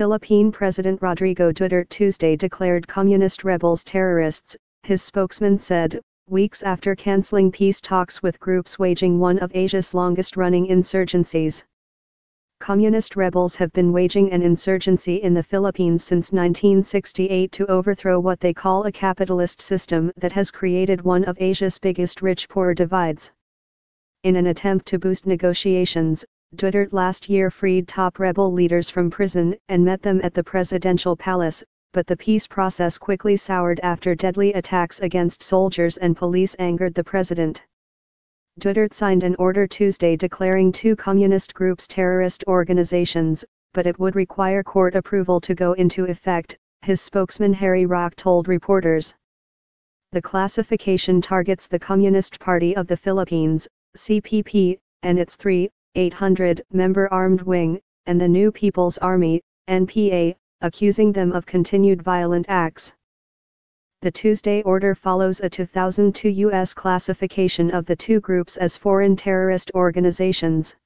Philippine President Rodrigo Duterte Tuesday declared communist rebels terrorists, his spokesman said, weeks after cancelling peace talks with groups waging one of Asia's longest-running insurgencies. Communist rebels have been waging an insurgency in the Philippines since 1968 to overthrow what they call a capitalist system that has created one of Asia's biggest rich-poor divides. In an attempt to boost negotiations, Duterte last year freed top rebel leaders from prison and met them at the presidential palace, but the peace process quickly soured after deadly attacks against soldiers and police angered the president. Duterte signed an order Tuesday declaring two communist groups terrorist organizations, but it would require court approval to go into effect, his spokesman Harry Roque told reporters. The classification targets the Communist Party of the Philippines, CPP, and its 800-member armed wing, and the New People's Army, NPA, accusing them of continued violent acts. The Tuesday order follows a 2002 U.S. classification of the two groups as foreign terrorist organizations.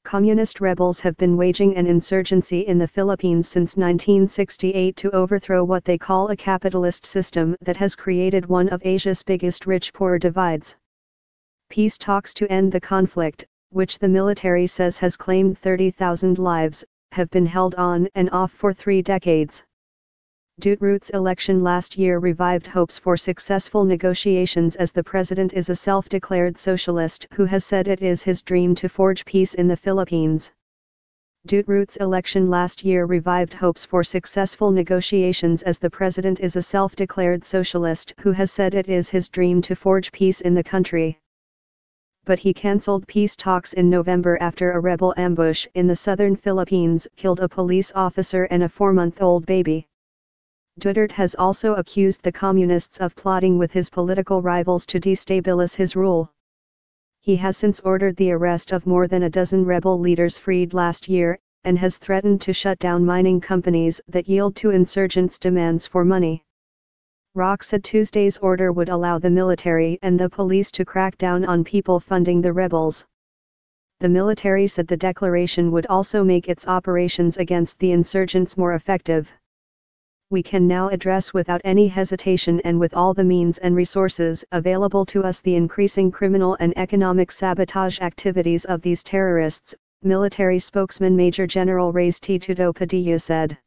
Communist rebels have been waging an insurgency in the Philippines since 1968 to overthrow what they call a capitalist system that has created one of Asia's biggest rich-poor divides. Peace talks to end the conflict, which the military says has claimed 30,000 lives, have been held on and off for 3 decades. Duterte's election last year revived hopes for successful negotiations as the president is a self-declared socialist who has said it is his dream to forge peace in the Philippines. Duterte's election last year revived hopes for successful negotiations as the president is a self-declared socialist who has said it is his dream to forge peace in the country. But he cancelled peace talks in November after a rebel ambush in the southern Philippines killed a police officer and a 4-month-old baby. Duterte has also accused the communists of plotting with his political rivals to destabilize his rule. He has since ordered the arrest of more than a dozen rebel leaders freed last year, and has threatened to shut down mining companies that yield to insurgents' demands for money. Roque said Tuesday's order would allow the military and the police to crack down on people funding the rebels. The military said the declaration would also make its operations against the insurgents more effective. We can now address without any hesitation and with all the means and resources available to us the increasing criminal and economic sabotage activities of these terrorists, military spokesman Major General Reyes Titudo Padilla said.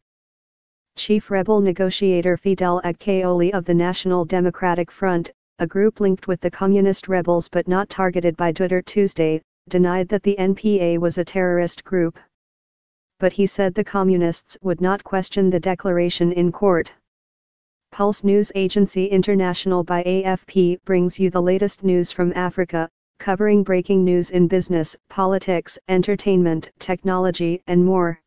Chief rebel negotiator Fidel Agcaoli of the National Democratic Front, a group linked with the communist rebels but not targeted by Duterte Tuesday, denied that the NPA was a terrorist group. But he said the communists would not question the declaration in court. Pulse news agency International by AFP brings you the latest news from Africa, covering breaking news in business, politics, entertainment, technology, and more.